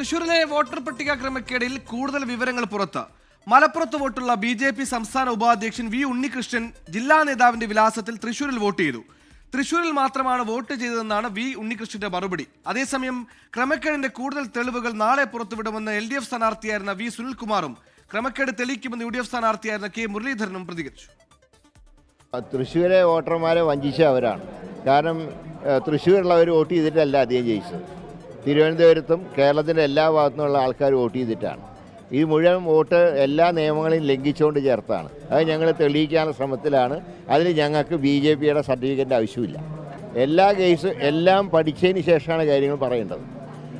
തൃശൂരിലെ വോട്ടർ പട്ടിക ക്രമക്കേടിൽ കൂടുതൽ വിവരങ്ങൾ പുറത്ത്. മലപ്പുറത്ത് വോട്ടുള്ള ബി.ജെ.പി. സംസ്ഥാന ഉപാധ്യക്ഷൻ വി ഉണ്ണികൃഷ്ണൻ ജില്ലാ നേതാവിന്റെ വിലാസത്തിൽ തൃശൂരിൽ വോട്ട് ചെയ്തു. തൃശൂരിൽ മാത്രമാണ് വോട്ട് ചെയ്തതെന്നാണ് വി ഉണ്ണികൃഷ്ണന്റെ മറുപടി. അതേസമയം ക്രമക്കേടിന്റെ കൂടുതൽ തെളിവുകൾ നാളെ പുറത്തുവിടുമെന്ന് LDF സ്ഥാനാർത്ഥിയായിരുന്ന വി സുനിൽകുമാറും ക്രമക്കേട് തെളിയിക്കുമെന്ന് UDF സ്ഥാനാർത്ഥിയായിരുന്ന കെ മുരളീധരനും പ്രതികരിച്ചു. തൃശ്ശൂരെ വോട്ടർമാരെ വഞ്ചിച്ച അവരാണ്. കാരണം തൃശ്ശൂരുള്ളവർ വോട്ട് ചെയ്തിട്ടല്ല അദ്ദേഹം ജയിച്ചത്. തിരുവനന്തപുരത്തും കേരളത്തിൻ്റെ എല്ലാ ഭാഗത്തുനിന്നുള്ള ആൾക്കാർ വോട്ട് ചെയ്തിട്ടാണ്. ഈ മുഴുവൻ വോട്ട് എല്ലാ നിയമങ്ങളെയും ലംഘിച്ചുകൊണ്ട് ചേർത്താണ്. അത് ഞങ്ങൾ തെളിയിക്കാനുള്ള ശ്രമത്തിലാണ്. അതിന് ഞങ്ങൾക്ക് BJPയുടെ സർട്ടിഫിക്കറ്റിൻ്റെ ആവശ്യമില്ല. എല്ലാ കേസ് എല്ലാം പഠിച്ചതിന് ശേഷമാണ് കാര്യങ്ങൾ പറയേണ്ടത്.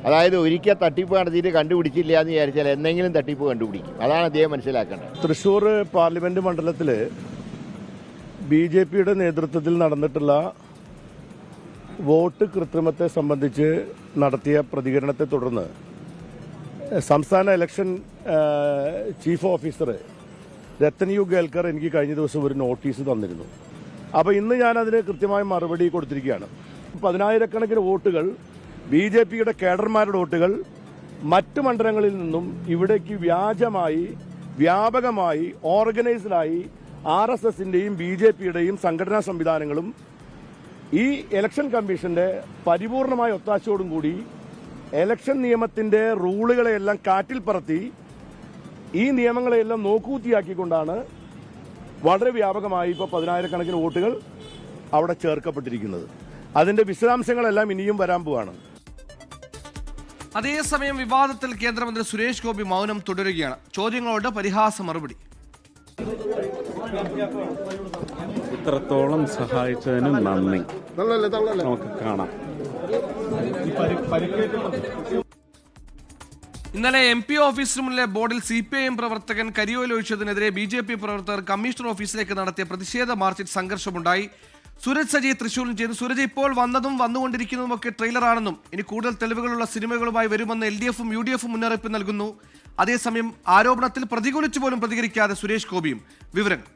അതായത് ഒരിക്കൽ തട്ടിപ്പ് നടത്തിയിട്ട് കണ്ടുപിടിച്ചില്ല എന്ന് വിചാരിച്ചാൽ എന്തെങ്കിലും തട്ടിപ്പ് കണ്ടുപിടിക്കും. അതാണ് അദ്ദേഹം മനസ്സിലാക്കേണ്ടത്. തൃശ്ശൂർ പാർലമെൻറ്റ് മണ്ഡലത്തിൽ BJPയുടെ നേതൃത്വത്തിൽ നടന്നിട്ടുള്ള വോട്ട് കൃത്രിമത്തെ സംബന്ധിച്ച് നടത്തിയ പ്രതികരണത്തെ തുടർന്ന് സംസ്ഥാന election chief officer Rathan U Kelkar എനിക്ക് കഴിഞ്ഞ ദിവസം ഒരു നോട്ടീസ് തന്നിരുന്നു. അപ്പോൾ ഇന്ന് ഞാനതിന് കൃത്യമായ മറുപടി കൊടുത്തിരിക്കുകയാണ്. 10,000-കണക്കിന് വോട്ടുകൾ BJPയുടെ കേഡർമാരുടെ വോട്ടുകൾ മറ്റ് മണ്ഡലങ്ങളിൽ നിന്നും ഇവിടേക്ക് വ്യാജമായി വ്യാപകമായി ഓർഗനൈസ്ഡായി RSSന്റെയും BJPയുടെയും സംഘടനാ സംവിധാനങ്ങളും ഈ ഇലക്ഷൻ കമ്മീഷന്റെ പരിപൂർണമായ ഒത്താശയോടും കൂടി ഇലക്ഷൻ നിയമത്തിന്റെ റൂളുകളെയെല്ലാം കാറ്റിൽ പറത്തി ഈ നിയമങ്ങളെയെല്ലാം നോക്കൂത്തിയാക്കിക്കൊണ്ടാണ് വളരെ വ്യാപകമായി ഇപ്പോൾ 10,000-കണക്കിന് വോട്ടുകൾ അവിടെ ചേർക്കപ്പെട്ടിരിക്കുന്നത്. അതിന്റെ വിശദാംശങ്ങളെല്ലാം ഇനിയും വരാൻ പോവാണ്. അതേസമയം വിവാദത്തിൽ കേന്ദ്രമന്ത്രി സുരേഷ് ഗോപി മൗനം തുടരുകയാണ്. ചോദ്യങ്ങളോട് പരിഹാസ മറുപടി. ഇത്രത്തോളം സഹായിച്ചതിന് നന്ദി. നമുക്ക് കാണാം. ഇന്നലെ MP ഓഫീസിന് മുന്നിലെ ബോർഡിൽ CPIM പ്രവർത്തകൻ കരിയോലൊഴിച്ചതിനെതിരെ BJP പ്രവർത്തകർ കമ്മീഷണർ ഓഫീസിലേക്ക് നടത്തിയ പ്രതിഷേധ മാർച്ചിൽ സംഘർഷമുണ്ടായി. സൂരജ് സജി തൃശ്ശൂരിൽ ചെയ്തു. സൂരജ്, ഇപ്പോൾ വന്നതും വന്നുകൊണ്ടിരിക്കുന്നതുമൊക്കെ ട്രെയിലറാണെന്നും ഇനി കൂടുതൽ തെളിവുകളുള്ള സിനിമകളുമായി വരുമെന്ന് LDFും UDFും മുന്നറിയിപ്പ് നൽകുന്നു. അതേസമയം ആരോപണത്തിൽ പ്രതികൂലിച്ചു പോലും പ്രതികരിക്കാതെ സുരേഷ് ഗോപിയും. വിവരങ്ങൾ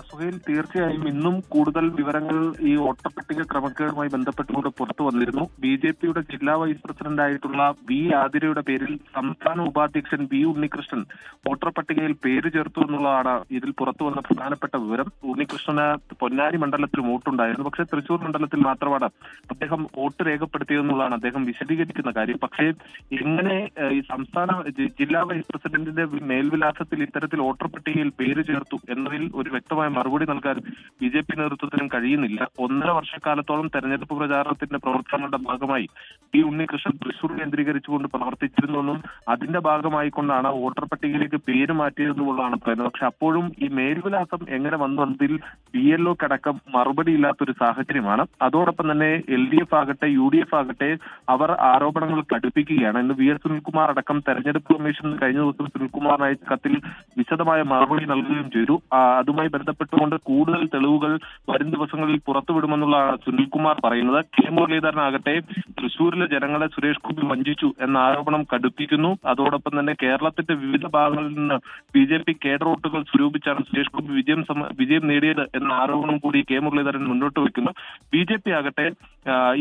സുഹേൽ, തീർച്ചയായും ഇന്നും കൂടുതൽ വിവരങ്ങൾ ഈ വോട്ടർ പട്ടിക ക്രമക്കേടുമായി ബന്ധപ്പെട്ടുകൊണ്ട് പുറത്തു വന്നിരുന്നു. BJPയുടെ ജില്ലാ വൈസ് പ്രസിഡന്റ് ആയിട്ടുള്ള വി ആതിരയുടെ പേരിൽ സംസ്ഥാന ഉപാധ്യക്ഷൻ വി ഉണ്ണികൃഷ്ണൻ വോട്ടർ പട്ടികയിൽ പേര് ചേർത്തു എന്നുള്ളതാണ് ഇതിൽ പുറത്തു വന്ന പ്രധാനപ്പെട്ട വിവരം. ഉണ്ണികൃഷ്ണന് പൊന്നാനി മണ്ഡലത്തിൽ വോട്ടുണ്ടായിരുന്നു, പക്ഷേ തൃശൂർ മണ്ഡലത്തിൽ മാത്രമാണ് അദ്ദേഹം വോട്ട് രേഖപ്പെടുത്തിയതെന്നുള്ളതാണ് അദ്ദേഹം വിശദീകരിക്കുന്ന കാര്യം. പക്ഷേ എങ്ങനെ ഈ സംസ്ഥാന ജില്ലാ വൈസ് പ്രസിഡന്റിന്റെ മേൽവിലാസത്തിൽ ഇത്തരത്തിൽ വോട്ടർ പട്ടികയിൽ പേര് ചേർത്തു എന്നതിൽ ഒരു വ്യക്തമായ മറുപടി നൽകാൻ BJP നേതൃത്വത്തിനും കഴിയുന്നില്ല. 1.5 വർഷക്കാലത്തോളം തെരഞ്ഞെടുപ്പ് പ്രചാരണത്തിന്റെ പ്രവർത്തനങ്ങളുടെ ഭാഗമായി ഈ ഉണ്ണികൃഷ്ണൻ തൃശൂർ കേന്ദ്രീകരിച്ചുകൊണ്ട് പ്രവർത്തിച്ചിരുന്നെന്നും അതിന്റെ ഭാഗമായിക്കൊണ്ടാണ് വോട്ടർ പട്ടികയിലേക്ക് പേര് മാറ്റിയതെന്നുള്ളതാണ് പറയുന്നത്. പക്ഷെ അപ്പോഴും ഈ മേൽവിലാസം എങ്ങനെ വന്നു എന്നതിൽ BLOക്കടക്കം മറുപടിയില്ലാത്തൊരു സാഹചര്യമാണ്. അതോടൊപ്പം തന്നെ LDF ആകട്ടെ UDF ആകട്ടെ അവർ ആരോപണങ്ങൾ കടുപ്പിക്കുകയാണ്. ഇന്ന് VS സുനിൽകുമാർ അടക്കം തെരഞ്ഞെടുപ്പ് കമ്മീഷൻ കഴിഞ്ഞ ദിവസം സുനിൽകുമാറിന് അയച്ച കത്തിൽ വിശദമായ മറുപടി നൽകുകയും ചെയ്തു. അതുമായി ബന്ധപ്പെട്ടുകൊണ്ട് കൂടുതൽ തെളിവുകൾ വരും ദിവസങ്ങളിൽ പുറത്തുവിടുമെന്നുള്ള സുനിൽകുമാർ പറയുന്നത്. കെ മുരളീധരനാകട്ടെ തൃശ്ശൂരിലെ ജനങ്ങളെ സുരേഷ് ഗോപി വഞ്ചിച്ചു എന്ന ആരോപണം കടുപ്പിക്കുന്നു. അതോടൊപ്പം തന്നെ കേരളത്തിന്റെ വിവിധ ഭാഗങ്ങളിൽ നിന്ന് BJP കേഡർ വോട്ടുകൾ സ്വരൂപിച്ചാണ് സുരേഷ് ഗോപി വിജയം നേടിയത് എന്ന ആരോപണം കൂടി കെ മുരളീധരൻ മുന്നോട്ട് വയ്ക്കുന്നു. BJP ആകട്ടെ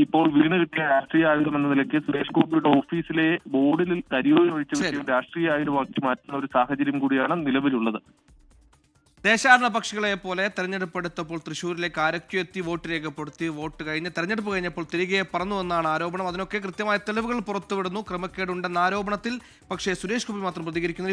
ഇപ്പോൾ വീണ് കിട്ടിയ രാഷ്ട്രീയ ആയുധം എന്ന നിലയ്ക്ക് സുരേഷ് ഗോപിയുടെ ഓഫീസിലെ ബോർഡിൽ കരിയോയിൽ ഒഴിച്ച വിഷയം രാഷ്ട്രീയ ആയുധമാക്കി മാറ്റുന്ന ഒരു സാഹചര്യം കൂടിയാണ് നിലവിലുള്ളത്. ദേശാടന പക്ഷികളെ പോലെ തെരഞ്ഞെടുപ്പ് എടുത്തപ്പോൾ തൃശ്ശൂരിലേക്ക് ആരൊക്കെയെത്തി വോട്ട് രേഖപ്പെടുത്തി. തെരഞ്ഞെടുപ്പ് കഴിഞ്ഞപ്പോൾ തിരികെ പറന്നുവെന്നാണ് ആരോപണം. അതിനൊക്കെ കൃത്യമായ തെളിവുകൾ പുറത്തുവിടുന്നു. ക്രമക്കേടുണ്ടെന്ന ആരോപണത്തിൽ പക്ഷേ സുരേഷ് ഗോപി മാത്രം പ്രതികരിക്കുന്നു.